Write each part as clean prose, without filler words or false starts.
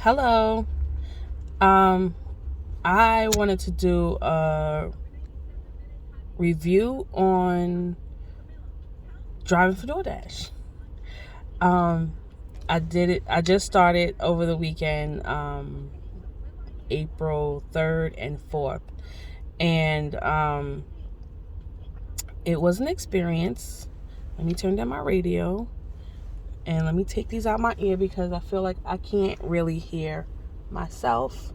Hello. Um, I wanted to do a review on driving for DoorDash. Um, I did it. I just started over the weekend, April 3rd and 4th, and it was an experience. Let me turn down my radio and let me take these out my ear because I feel like I can't really hear myself.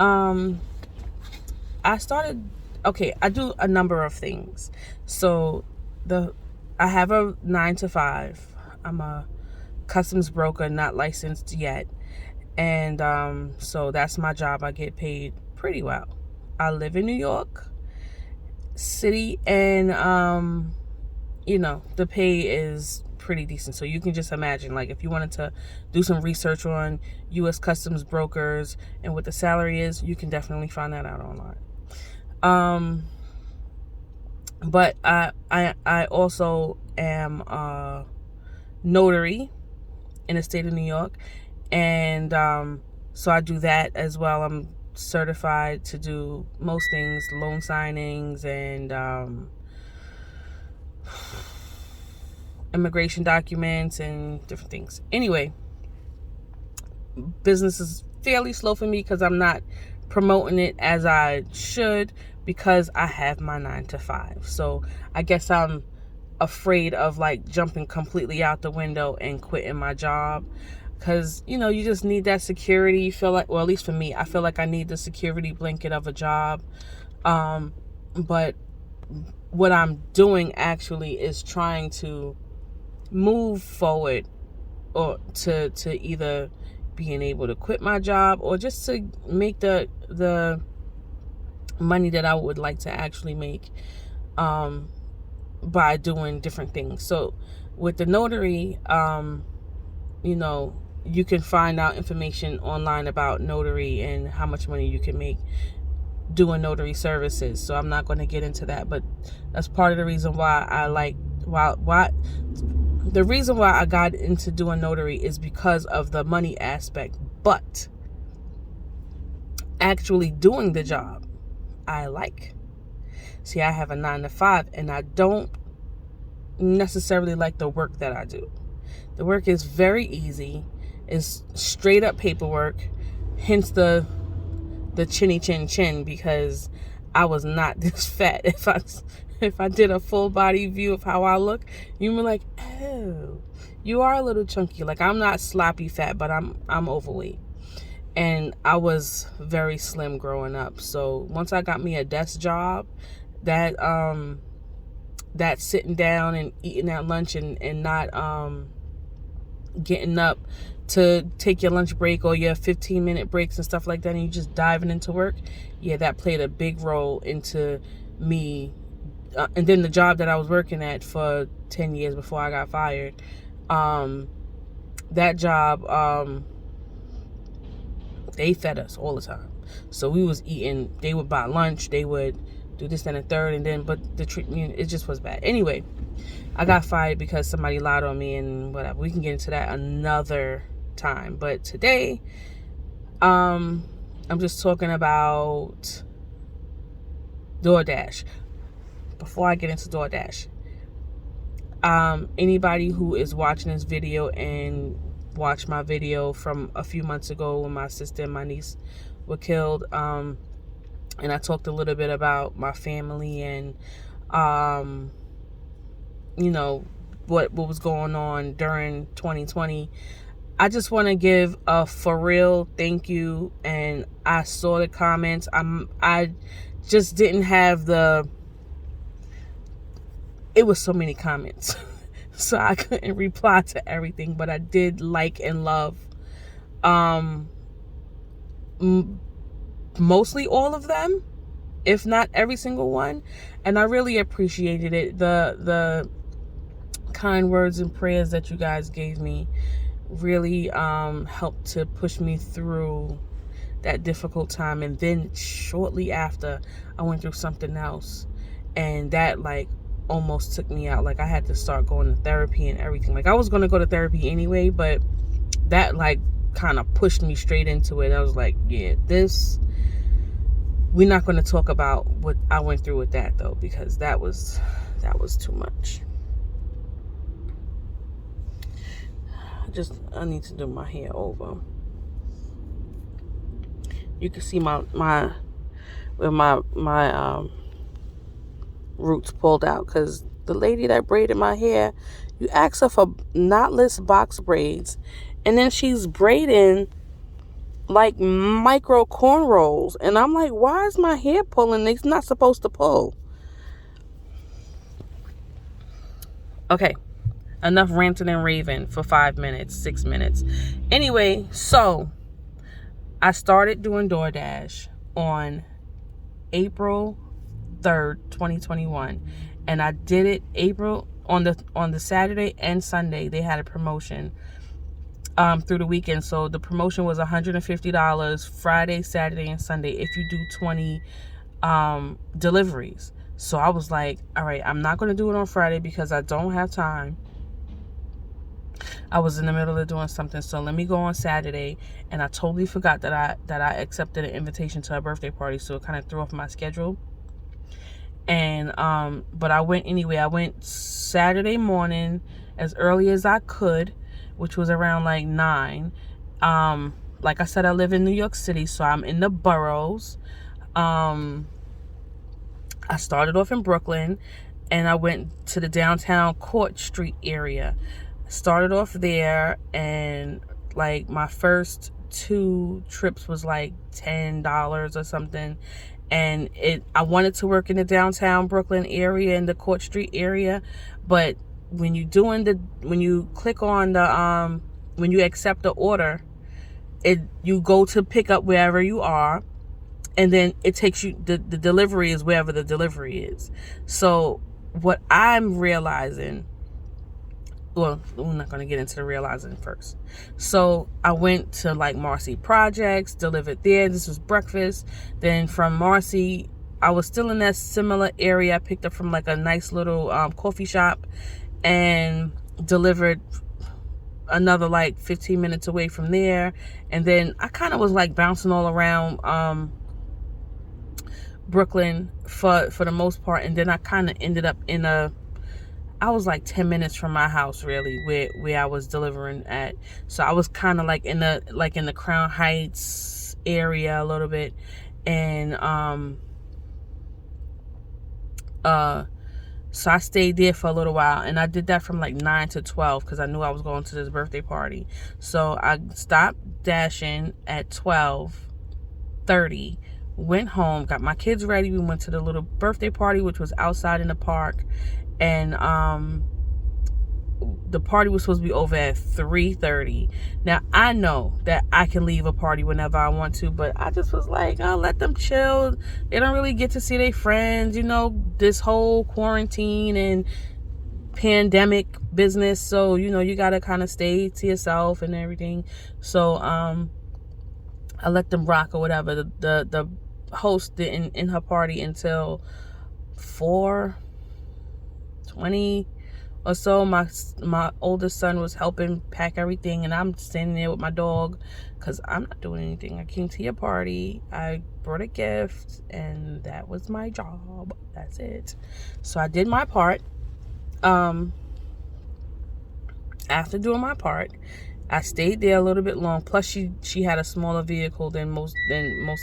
Um, I started. Okay, I do a number of things. So the I have a 9 to 5. I'm a customs broker, not licensed yet, and so that's my job. I get paid pretty well. I live in New York City, and the pay is pretty decent. So you can just imagine, like, if you wanted to do some research on U.S. customs brokers and what the salary is, you can definitely find that out online. But I also am a notary in the state of New York, and so I do that as well. I'm certified to do most things, loan signings and immigration documents and different things. Anyway, business is fairly slow for me because I'm not promoting it as I should because I have my 9 to 5. So I guess I'm afraid of like jumping completely out the window and quitting my job because you just need that security. You feel like, well, at least for me, I feel like I need the security blanket of a job. But what I'm doing actually is trying to move forward or to either being able to quit my job or just to make the money that I would like to actually make by doing different things. So with the notary, you can find out information online about notary and how much money you can make doing notary services. So I'm not going to get into that, but that's part of the reason why the reason why I got into doing notary is because of the money aspect. But actually doing the job, I like. See, I have a 9 to 5, and I don't necessarily like the work that I do. The work is very easy. It's straight up paperwork, hence the chinny chin chin, because I was not this fat. If I did a full body view of how I look, you were like, oh, you are a little chunky. Like, I'm not sloppy fat, but I'm overweight. And I was very slim growing up. So once I got me a desk job, that sitting down and eating at lunch and not getting up to take your lunch break or your 15-minute breaks and stuff like that, and you just diving into work, yeah, that played a big role into me. And then the job that I was working at for 10 years before I got fired, that job, they fed us all the time. So we was eating, they would buy lunch, they would do this and a third, and then, but the treatment, it just was bad. Anyway, I got fired because somebody lied on me and whatever. We can get into that another time. But today, I'm just talking about DoorDash. Before I get into DoorDash, anybody who is watching this video and watched my video from a few months ago when my sister and my niece were killed, and I talked a little bit about my family and what was going on during 2020. I just want to give a for real thank you. And I saw the comments. I just didn't have it was so many comments. So I couldn't reply to everything, but I did like and love mostly all of them, if not every single one. And I really appreciated it. The kind words and prayers that you guys gave me really helped to push me through that difficult time. And then shortly after, I went through something else, and that like almost took me out. Like, I had to start going to therapy and everything. Like, I was going to go to therapy anyway, but that like kind of pushed me straight into it. I was like, yeah, we're not going to talk about what I went through with that though, because that was too much. I need to do my hair over. You can see my roots pulled out, because the lady that braided my hair, you ask her for knotless box braids, and then she's braiding like micro cornrows, and I'm like, why is my hair pulling? It's not supposed to pull. Okay, enough ranting and raving for 5 minutes, 6 minutes. Anyway, so I started doing DoorDash on April 3rd, 2021, and I did it on the Saturday and Sunday. They had a promotion through the weekend. So the promotion was $150 Friday, Saturday, and Sunday if you do 20 deliveries. So I was like, all right, I'm not going to do it on Friday because I don't have time. I was in the middle of doing something, so let me go on Saturday. And I totally forgot that I accepted an invitation to a birthday party, so it kind of threw off my schedule. And but I went anyway. I went Saturday morning as early as I could, which was around like 9. Like I said, I live in New York City, so I'm in the boroughs. I started off in Brooklyn, and I went to the downtown Court Street area. Started off there, and like my first 2 trips was like $10 or something. And I wanted to work in the downtown Brooklyn area, in the Court Street area, but when you click on the when you accept the order, you go to pick up wherever you are, and then it takes you, the delivery is wherever the delivery is. So what I'm realizing, well, we're not going to get into the realizing first. So I went to like Marcy Projects, delivered there. This was breakfast. Then from Marcy, I was still in that similar area. I picked up from like a nice little coffee shop and delivered another like 15 minutes away from there. And then I kind of was like bouncing all around Brooklyn for the most part. And then I kind of ended up I was like 10 minutes from my house, really, where I was delivering at. So I was kind of like in the Crown Heights area a little bit. And so I stayed there for a little while, and I did that from like 9 to 12 because I knew I was going to this birthday party. So I stopped dashing at 12:30, went home, got my kids ready. We went to the little birthday party, which was outside in the park. And the party was supposed to be over at 3:30. Now I know that I can leave a party whenever I want to, but I just was like, I'll let them chill. They don't really get to see their friends, this whole quarantine and pandemic business. So you gotta kind of stay to yourself and everything. So I let them rock or whatever. The host didn't in her party until 4:20 or so. My oldest son was helping pack everything, and I'm standing there with my dog because I'm not doing anything. I came to your party, I brought a gift, and that was my job. That's it. So I did my part. After doing my part, I stayed there a little bit long. Plus, she had a smaller vehicle than most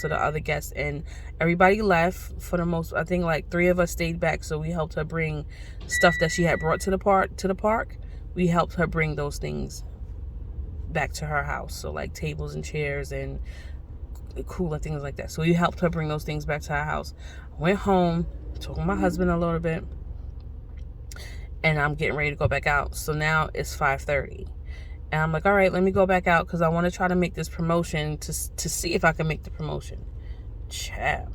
of the other guests, and everybody left for the most. I think like 3 of us stayed back, so we helped her bring stuff that she had brought to the park. We helped her bring those things back to her house, so like tables and chairs and cooler things like that. So we helped her bring those things back to her house. I went home, talked with my husband a little bit, and I'm getting ready to go back out. So now it's 5:30. And I'm like, all right, let me go back out because I want to try to make this promotion to see if I can make the promotion. Ciao.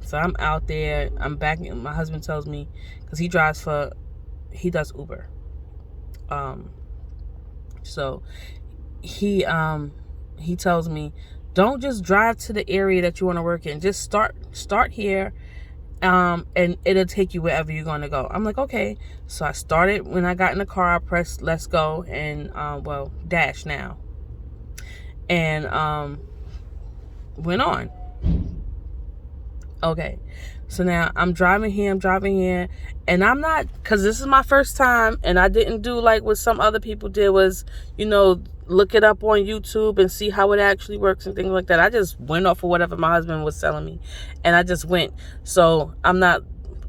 So I'm out there. I'm back. My husband tells me, because he does Uber. So he tells me, don't just drive to the area that you want to work in. Just start here. And it'll take you wherever you're going to go. I'm like, okay. So I started. When I got in the car, I pressed let's go and dash now. and went on. Okay, so now I'm driving here, and I'm not, because this is my first time, and I didn't do like what some other people did, was, look it up on YouTube and see how it actually works and things like that. I just went off of whatever my husband was telling me, and I just went. So I'm not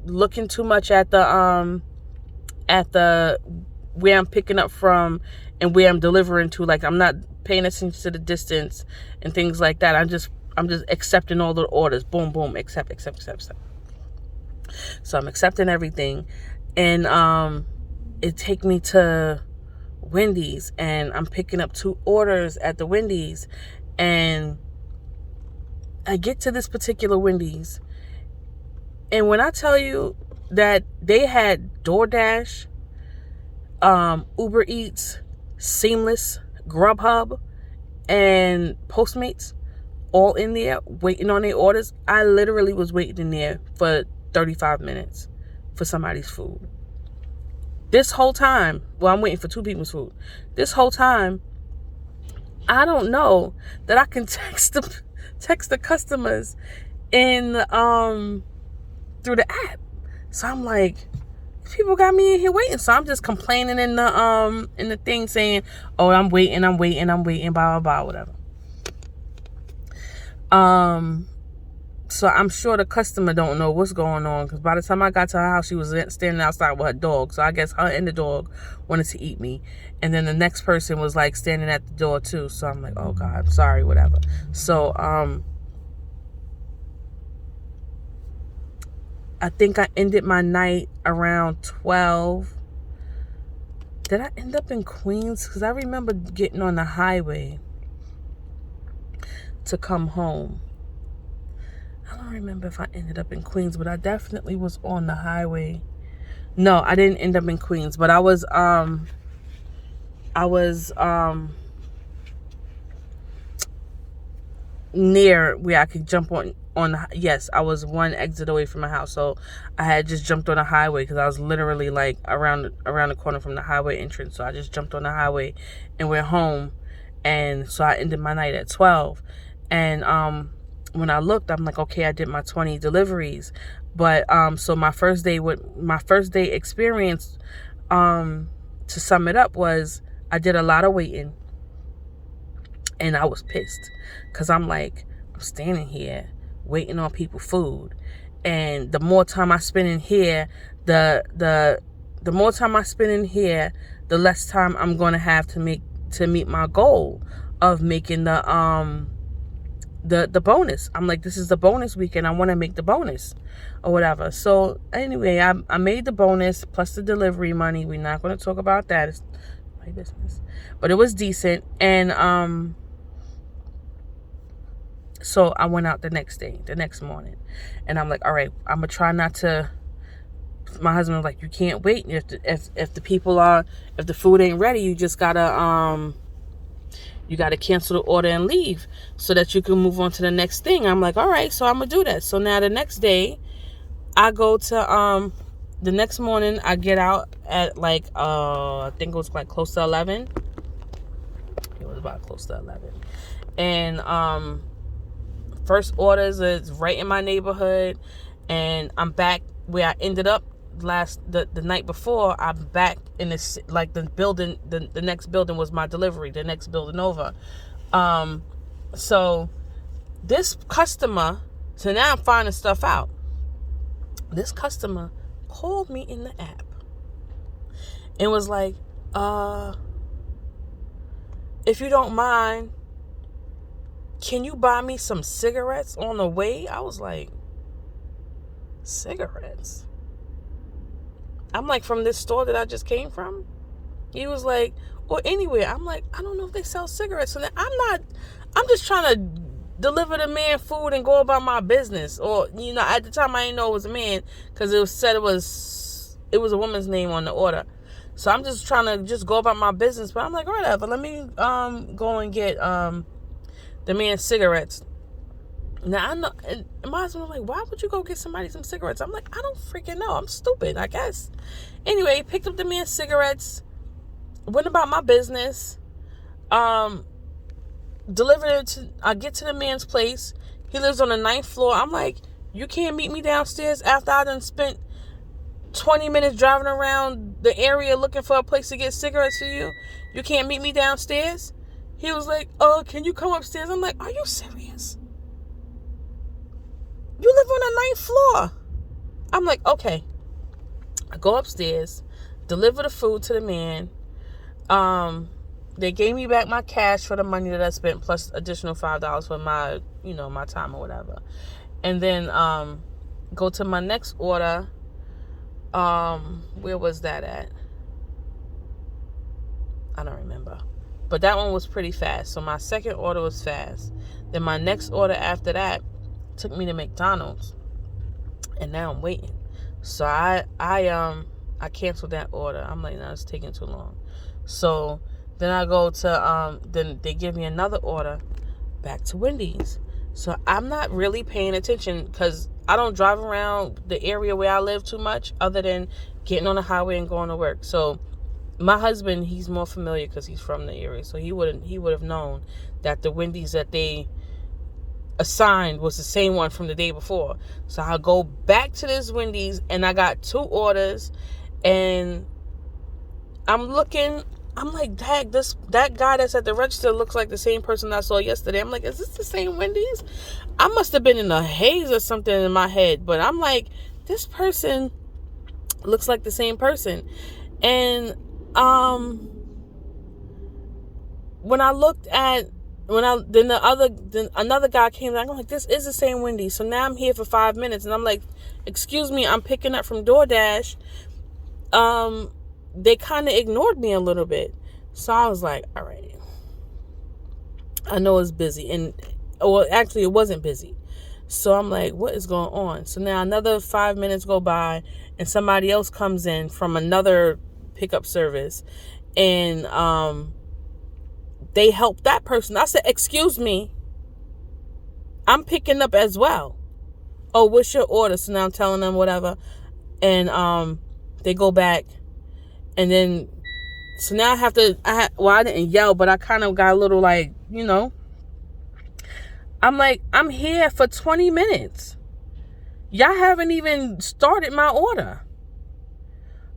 looking too much at the where I'm picking up from and where I'm delivering to. Like, I'm not paying attention to the distance and things like that. I'm just accepting all the orders. Boom, boom, accept. So I'm accepting everything, and it take me to Wendy's, and I'm picking up 2 orders at the Wendy's, and I get to this particular Wendy's, and when I tell you that they had DoorDash, Uber Eats, Seamless, Grubhub, and Postmates all in there waiting on their orders, I literally was waiting in there for 35 minutes for somebody's food. This whole time, well, I'm waiting for 2 people's food. This whole time, I don't know that I can text the customers in through the app. So I'm like, people got me in here waiting. So I'm just complaining in the thing saying, "Oh, I'm waiting, blah blah blah, whatever." So I'm sure the customer don't know what's going on, because by the time I got to her house, she was standing outside with her dog. So I guess her and the dog wanted to eat me. And then the next person was like standing at the door too. So I'm like, oh God, sorry, whatever. So I think I ended my night around 12. Did I end up in Queens? Because I remember getting on the highway to come home. I don't remember if I ended up in Queens, but I definitely was on the highway. No, I didn't end up in Queens, but I was near where I could jump on. Yes, I was one exit away from my house, so I had just jumped on the highway because I was literally like around the corner from the highway entrance. So I just jumped on the highway and went home, and so I ended my night at 12. And when I looked, I'm like, okay, I did my 20 deliveries. But so my first day experience, to sum it up, was I did a lot of waiting, and I was pissed because I'm like, I'm standing here waiting on people food, and the more time I spend in here, the more time I spend in here, the less time I'm going to have to meet my goal of making the bonus. I'm like, this is the bonus weekend. I want to make the bonus or whatever. So anyway, I made the bonus plus the delivery money. We're not going to talk about that. It's my business, but it was decent. And so I went out the next morning, and I'm like, all right, I'm gonna try not to. My husband was like, you can't wait. If the food ain't ready, you just gotta cancel the order and leave so that you can move on to the next thing. I'm like, all right, so I'm gonna do that. So now the next day, I go to the next morning, I get out at like I think it was like close to 11. It was about close to 11, and first orders is right in my neighborhood, and I'm back where I ended up the night before. I'm back in this, like, the building. The next building was my delivery. The next building over. So this customer. So now I'm finding stuff out. This customer called me in the app and was like, if you don't mind, can you buy me some cigarettes on the way? I was like, cigarettes? I'm like, from this store that I just came from? He was like, or anywhere. I'm like, I don't know if they sell cigarettes. So I'm just trying to deliver the man food and go about my business. Or, at the time I didn't know it was a man, because it was a woman's name on the order. So I'm just trying to just go about my business. But I'm like, whatever, let me go and get the man cigarettes. Now I know, and my husband was like, why would you go get somebody some cigarettes? I'm like, I don't freaking know. I'm stupid, I guess. Anyway, picked up the man cigarettes, went about my business. I get to the man's place. He lives on the 9th floor. I'm like, you can't meet me downstairs after I done spent 20 minutes driving around the area looking for a place to get cigarettes for you. You can't meet me downstairs? He was like, oh, can you come upstairs? I'm like, are you serious? You live on the 9th floor. I'm like, okay. I go upstairs, deliver the food to the man. They gave me back my cash for the money that I spent, plus additional $5 for my, my time or whatever. And then go to my next order. Where was that at? I don't remember. But that one was pretty fast. So my second order was fast. Then my next order after that took me to McDonald's. And now I'm waiting. So I canceled that order. I'm like, no, it's taking too long. So then I go to then they give me another order back to Wendy's. So I'm not really paying attention because I don't drive around the area where I live too much other than getting on the highway and going to work. So my husband, he's more familiar because he's from the area. So he would have known that the Wendy's that they assigned was the same one from the day before. So I go back to this Wendy's and I got 2 orders, and I'm looking, I'm like, dang, that guy that's at the register looks like the same person I saw yesterday. I'm like, is this the same Wendy's? I must have been in a haze or something in my head, but I'm like, this person looks like the same person. And when I looked at then another guy came back. I'm like, this is the same Wendy's. So now I'm here for 5 minutes, and I'm like, excuse me, I'm picking up from DoorDash. They kind of ignored me a little bit. So I was like, all right, I know it's busy. Well, actually it wasn't busy. So I'm like, what is going on? So now another 5 minutes go by, and somebody else comes in from another pickup service, and they help that person. I said, excuse me, I'm picking up as well. Oh, what's your order? So now I'm telling them whatever. And they go back. And then, so now I didn't yell, but I kind of got a little like, I'm like, I'm here for 20 minutes. Y'all haven't even started my order.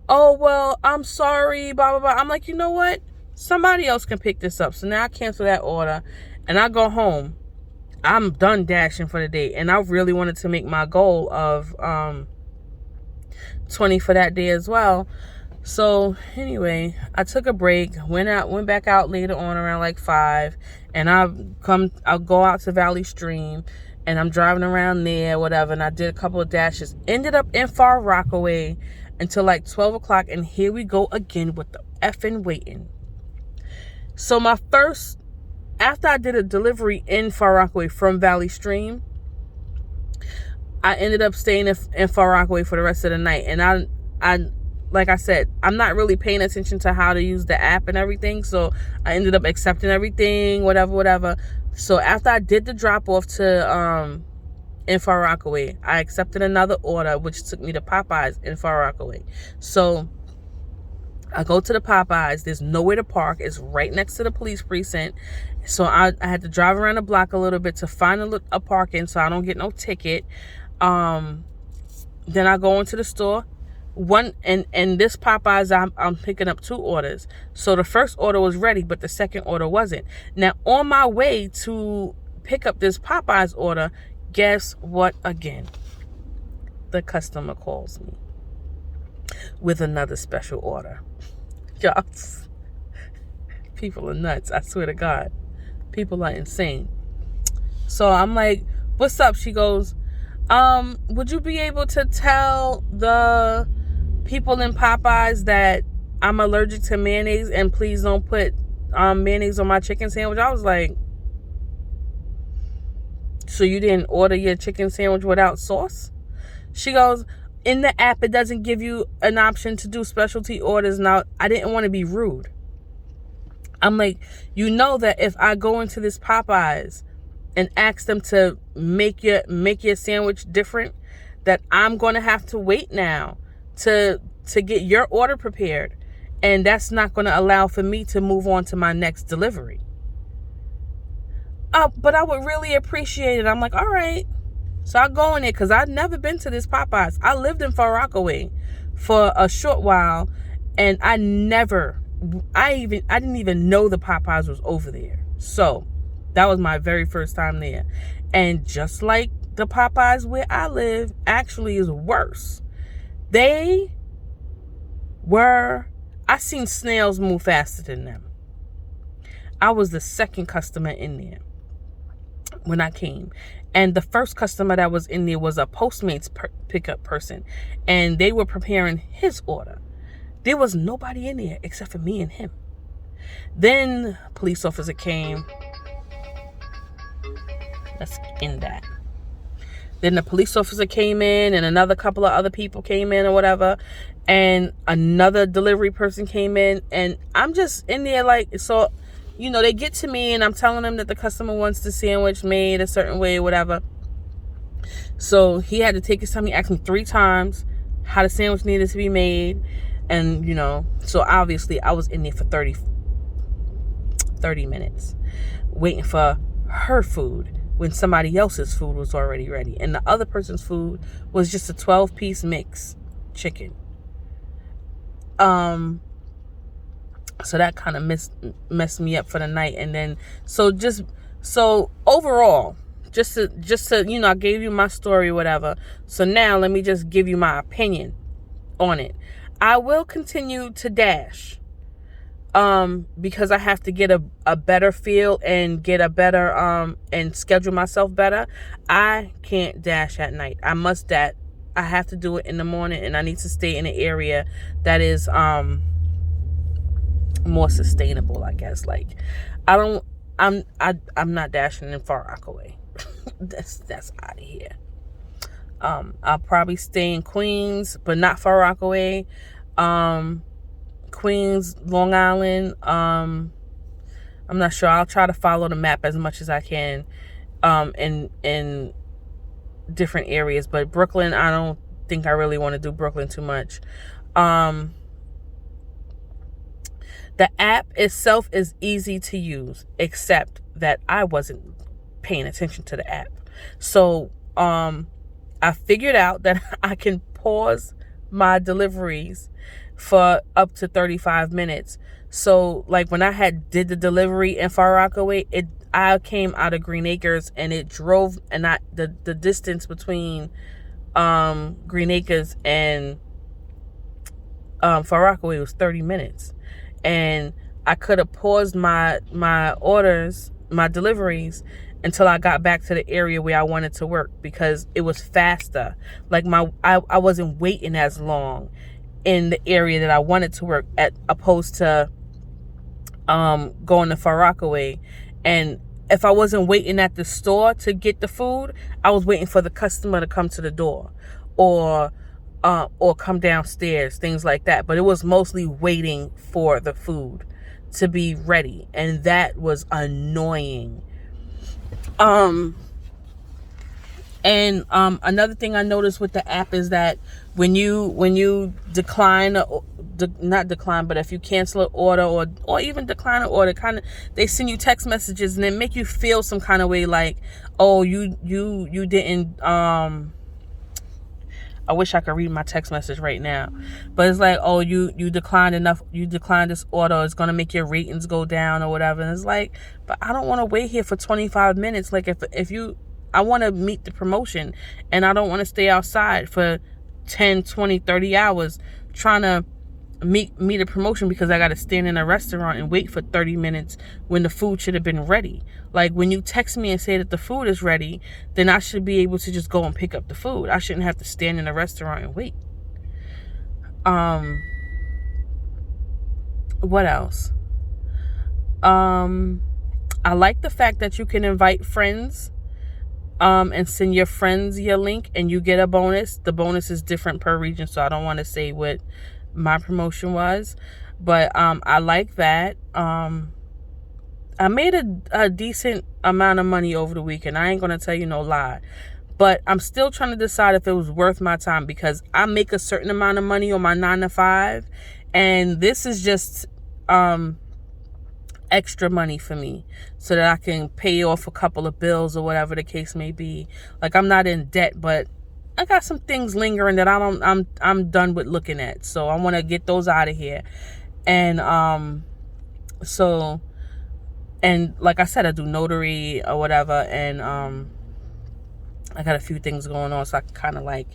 Oh, well, I'm sorry, blah, blah, blah. I'm like, you know what? Somebody else can pick this up. So now I cancel that order and I go home. I'm done dashing for the day. And I really wanted to make my goal of 20 for that day as well. So anyway, I took a break, went back out later on around like 5, and I'll go out to Valley Stream, and I'm driving around there, whatever, and I did a couple of dashes. Ended up in Far Rockaway until like 12 o'clock, and here we go again with the effing waiting. So after I did a delivery in Far Rockaway from Valley Stream, I ended up staying in Far Rockaway for the rest of the night. And I like I said, I'm not really paying attention to how to use the app and everything. So I ended up accepting everything, whatever. So after I did the drop off to in Far Rockaway, I accepted another order, which took me to Popeyes in Far Rockaway. So I go to the Popeyes. There's nowhere to park. It's right next to the police precinct. So I had to drive around the block a little bit to find a parking so I don't get no ticket. Then I go into the store. And this Popeyes, I'm picking up 2 orders. So the first order was ready, but the second order wasn't. Now, on my way to pick up this Popeyes order, guess what again? The customer calls me with another special order. Y'all, people are nuts. I swear to God. People are insane. So I'm like, what's up? She goes, would you be able to tell the people in Popeyes that I'm allergic to mayonnaise and please don't put mayonnaise on my chicken sandwich? I was like, so you didn't order your chicken sandwich without sauce? She goes, in the app, it doesn't give you an option to do specialty orders. Now, I didn't want to be rude. I'm like, you know that if I go into this Popeyes and ask them to make your sandwich different, that I'm going to have to wait now to get your order prepared. And that's not going to allow for me to move on to my next delivery. but I would really appreciate it. I'm like, all right. So I go in there because I'd never been to this Popeyes. I lived in Far Rockaway for a short while, and I didn't even know the Popeyes was over there. So that was my very first time there. And just like the Popeyes where I live, actually is worse. I seen snails move faster than them. I was the second customer in there when I came. And the first customer that was in there was a Postmates pickup person. And they were preparing his order. There was nobody in there except for me and him. Then police officer came. Let's end that. Then the police officer came in, and another couple of other people came in or whatever. And another delivery person came in. And I'm just in there like, so, you know, they get to me and I'm telling them that the customer wants the sandwich made a certain way or whatever. So he had to take his time. He asked me 3 times how the sandwich needed to be made. And, you know, so obviously I was in there for 30 minutes waiting for her food when somebody else's food was already ready. And the other person's food was just a 12-piece mix chicken. So that kind of messed me up for the night. And then, so overall, just to, you know, I gave you my story, whatever. So now let me just give you my opinion on it. I will continue to dash, because I have to get a better feel and get a better, and schedule myself better. I can't dash at night. I have to do it in the morning, and I need to stay in an area that is, more sustainable, I guess. Like, I'm not dashing in Far Rockaway. that's out of here. I'll probably stay in Queens, but not Far Rockaway. Queens, Long Island. I'm not sure. I'll try to follow the map as much as I can, in different areas. But Brooklyn, I don't think I really want to do Brooklyn too much. The app itself is easy to use, except that I wasn't paying attention to the app. So, I figured out that I can pause my deliveries for up to 35 minutes. So, like, when I did the delivery in Far Rockaway, I came out of Green Acres, and it drove, and the distance between Green Acres and Far Rockaway was 30 minutes. And I could have paused my deliveries until I got back to the area where I wanted to work, because it was faster. Like, I wasn't waiting as long in the area that I wanted to work at, opposed to going to Far Rockaway. And if I wasn't waiting at the store to get the food, I was waiting for the customer to come to the door, or come downstairs, things like that. But it was mostly waiting for the food to be ready, and that was annoying. And another thing I noticed with the app is that when you decline, not decline, but if you cancel an order or even decline an order, they send you text messages, and they make you feel some kind of way, like, oh, you didn't, I wish I could read my text message right now, but it's like, oh, you declined this order, it's going to make your ratings go down or whatever. And it's like, but I don't want to wait here for 25 minutes. Like, I want to meet the promotion, and I don't want to stay outside for 10, 20, 30 hours trying to meet a promotion, because I got to stand in a restaurant and wait for 30 minutes when the food should have been ready. Like, when you text me and say that the food is ready, then I should be able to just go and pick up the food. I shouldn't have to stand in a restaurant and wait. What else? I like the fact that you can invite friends, and send your friends your link, and you get a bonus. The bonus is different per region, so I don't want to say what my promotion was, but I like that. I made a decent amount of money over the weekend. I ain't gonna tell you no lie, but I'm still trying to decide if it was worth my time, because I make a certain amount of money on my 9 to 5, and this is just extra money for me so that I can pay off a couple of bills or whatever the case may be. Like, I'm not in debt, but I got some things lingering that I'm done with looking at. So I want to get those out of here. And so, and like I said, I do notary or whatever, and I got a few things going on, so I can kind of like,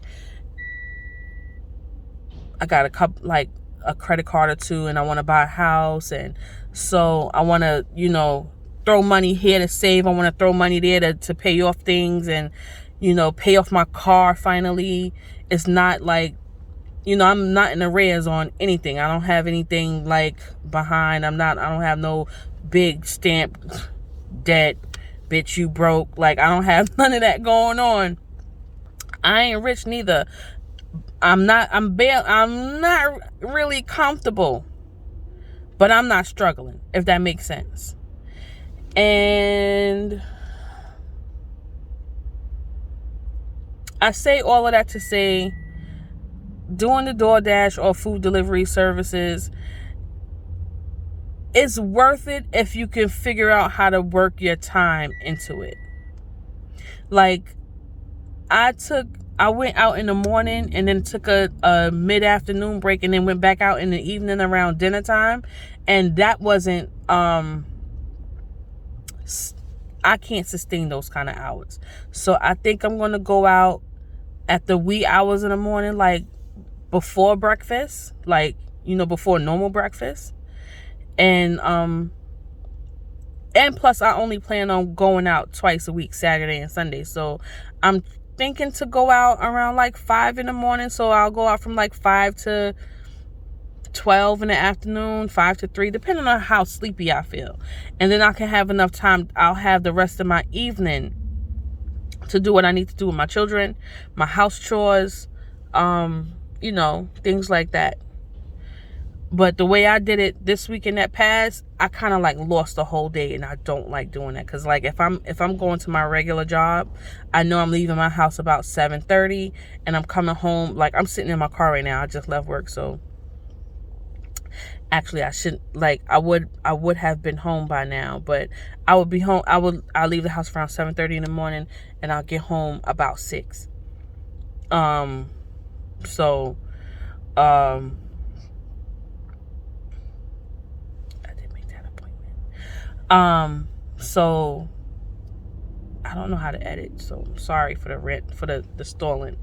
I got a couple, like a credit card or two, and I want to buy a house, and so I want to, throw money here to save. I want to throw money there to pay off things, and pay off my car finally. It's not like, I'm not in arrears on anything. I don't have anything like behind. I don't have no big stamp debt, bitch, you broke. Like, I don't have none of that going on. I ain't rich neither. I'm not really comfortable, but I'm not struggling, if that makes sense. And I say all of that to say, doing the DoorDash or food delivery services is worth it if you can figure out how to work your time into it. Like, I went out in the morning and then took a mid-afternoon break and then went back out in the evening around dinner time. And that wasn't, I can't sustain those kind of hours. So I think I'm going to go out at the wee hours in the morning, like before breakfast, like, before normal breakfast. And plus I only plan on going out twice a week, Saturday and Sunday. So I'm thinking to go out around like 5 in the morning. So I'll go out from like 5 to 12 in the afternoon, 5 to 3, depending on how sleepy I feel. And then I can have enough time. I'll have the rest of my evening to do what I need to do with my children, my house chores, things like that. But the way I did it this weekend that passed, I kind of like lost the whole day, and I don't like doing that. Cause like if I'm going to my regular job, I know I'm leaving my house about 7:30, and I'm coming home. Like, I'm sitting in my car right now. I just left work, so actually I shouldn't. Like, I would have been home by now, but I would be home. I'll leave the house around 7:30 in the morning, and I'll get home about 6. So I don't know how to edit, so I'm sorry for the rant, for the stalling.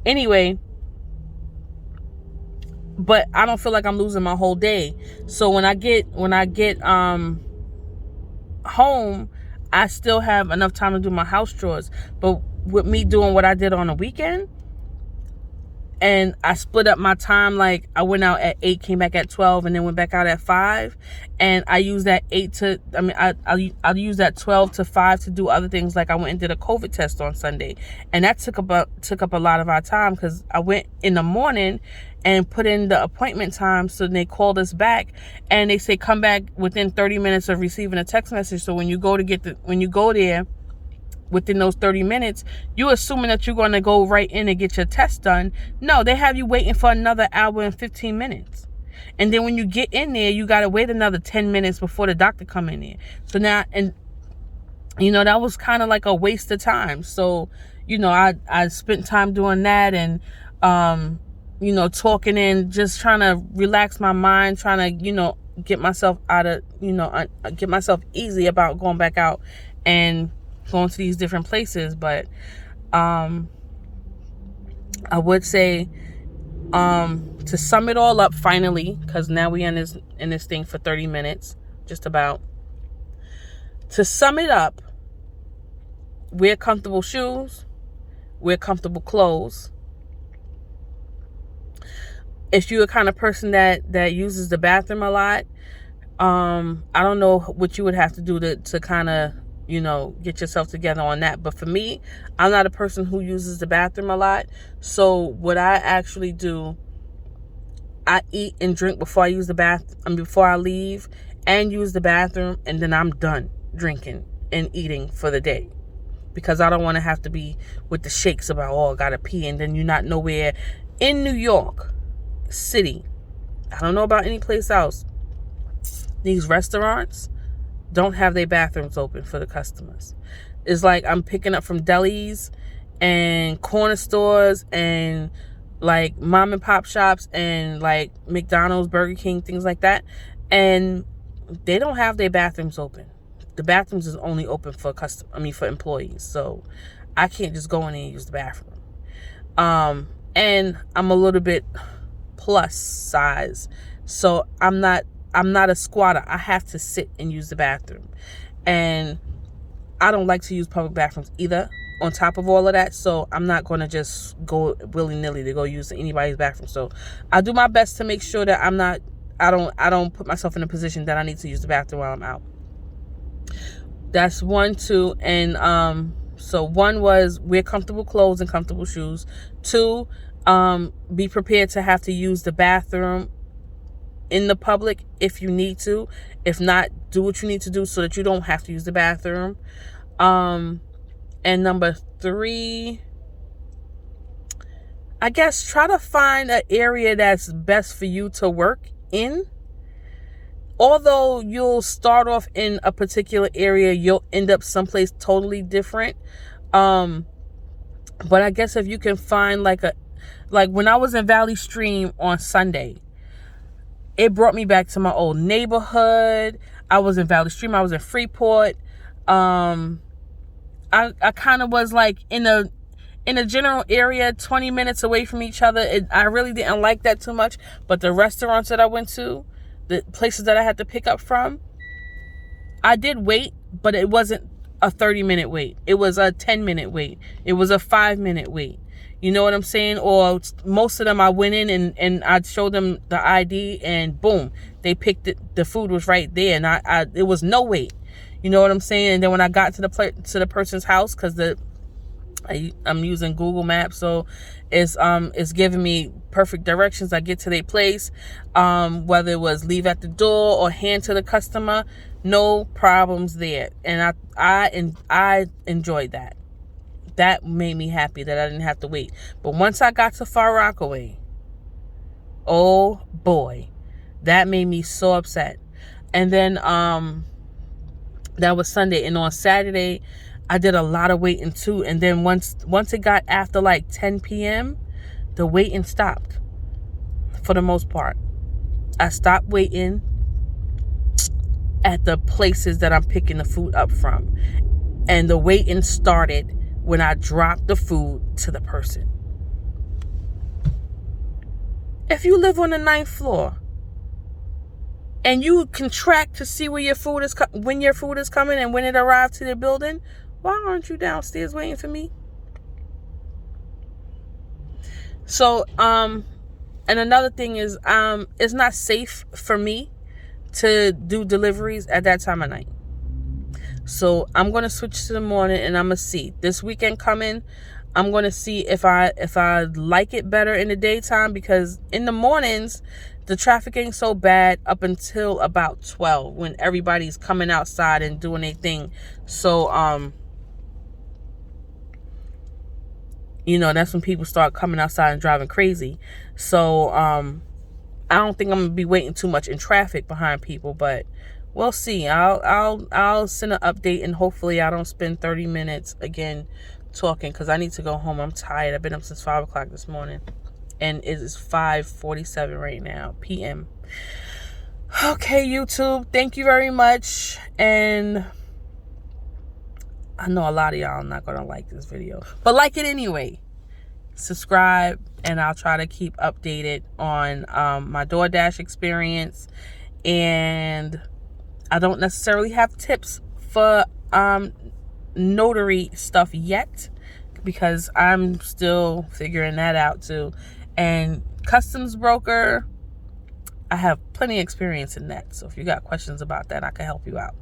Anyway, but I don't feel like I'm losing my whole day. So when I get home, I still have enough time to do my house chores. But with me doing what I did on the weekend, and I split up my time, like I went out at 8, came back at 12, and then went back out at 5. And I used that I'll use that 12 to 5 to do other things. Like, I went and did a COVID test on Sunday, and that took up a lot of our time, because I went in the morning and put in the appointment time. So they called us back, and they say come back within 30 minutes of receiving a text message. So when you go there, within those 30 minutes, you assuming that you're going to go right in and get your test done. No, they have you waiting for another hour and 15 minutes. And then when you get in there, you got to wait another 10 minutes before the doctor come in there. So now, and that was kind of like a waste of time. So, I spent time doing that, and, talking and just trying to relax my mind, trying to, get myself out of, get myself easy about going back out and going to these different places. But I would say, to sum it all up finally, because now we in this thing for 30 minutes, just about. To sum it up, wear comfortable shoes, wear comfortable clothes. If you're the kind of person that uses the bathroom a lot, I don't know what you would have to do to kind of, get yourself together on that. But for me, I'm not a person who uses the bathroom a lot. So what I actually do, I eat and drink before I use the before I leave, and use the bathroom, and then I'm done drinking and eating for the day. Because I don't want to have to be with the shakes about, I gotta pee, and then you're not nowhere in New York City. I don't know about any place else. These restaurants, don't have their bathrooms open for the customers. It's like I'm picking up from delis and corner stores and like mom and pop shops and like McDonald's, Burger King, things like that. And they don't have their bathrooms open. The bathrooms is only open for for employees. So I can't just go in and use the bathroom. And I'm a little bit plus size. So I'm not a squatter. I have to sit and use the bathroom. And I don't like to use public bathrooms either on top of all of that. So I'm not going to just go willy-nilly to go use anybody's bathroom. So I do my best to make sure that I don't put myself in a position that I need to use the bathroom while I'm out. That's 1, 2. And so 1 was wear comfortable clothes and comfortable shoes. 2, be prepared to have to use the bathroom in the public if you need to. If not, do what you need to do so that you don't have to use the bathroom. And number 3, I guess try to find an area that's best for you to work in. Although you'll start off in a particular area, you'll end up someplace totally different. But I guess if you can find like when I was in Valley Stream on Sunday, it brought me back to my old neighborhood. I was in Valley Stream. I was in Freeport. I kind of was like in a general area, 20 minutes away from each other. I really didn't like that too much. But the restaurants that I went to, the places that I had to pick up from, I did wait, but it wasn't a 30-minute wait. It was a 10-minute wait. It was a 5-minute wait. You know what I'm saying? Or most of them I went in and I showed them the ID and boom, they picked it. The food was right there and it was no wait. You know what I'm saying? And then when I got to the person's house, because I'm using Google Maps, so it's giving me perfect directions. I get to their place, whether it was leave at the door or hand to the customer, no problems there. And I enjoyed that. That made me happy that I didn't have to wait. But once I got to Far Rockaway, oh boy, that made me so upset. And then that was Sunday, and on Saturday I did a lot of waiting too. And then once it got after like 10 p.m., the waiting stopped for the most part. I stopped waiting at the places that I'm picking the food up from. And the waiting started when I dropped the food to the person. If you live on the 9th floor and you can track to see where your food is when your food is coming and when it arrives to the building, why aren't you downstairs waiting for me? So, and another thing is, it's not safe for me to do deliveries at that time of night. So I'm going to switch to the morning, and I'm going to see. This weekend coming, I'm going to see if I like it better in the daytime, because in the mornings, the traffic ain't so bad up until about 12 when everybody's coming outside and doing their thing. So, that's when people start coming outside and driving crazy. So, I don't think I'm going to be waiting too much in traffic behind people, but we'll see. I'll send an update, and hopefully I don't spend 30 minutes again talking, because I need to go home. I'm tired. I've been up since 5 o'clock this morning, and it is 5:47 right now, p.m. Okay, YouTube, thank you very much. And I know a lot of y'all are not going to like this video, but like it anyway. Subscribe, and I'll try to keep updated on my DoorDash experience. And I don't necessarily have tips for notary stuff yet, because I'm still figuring that out too. And customs broker, I have plenty of experience in that. So if you got questions about that, I can help you out.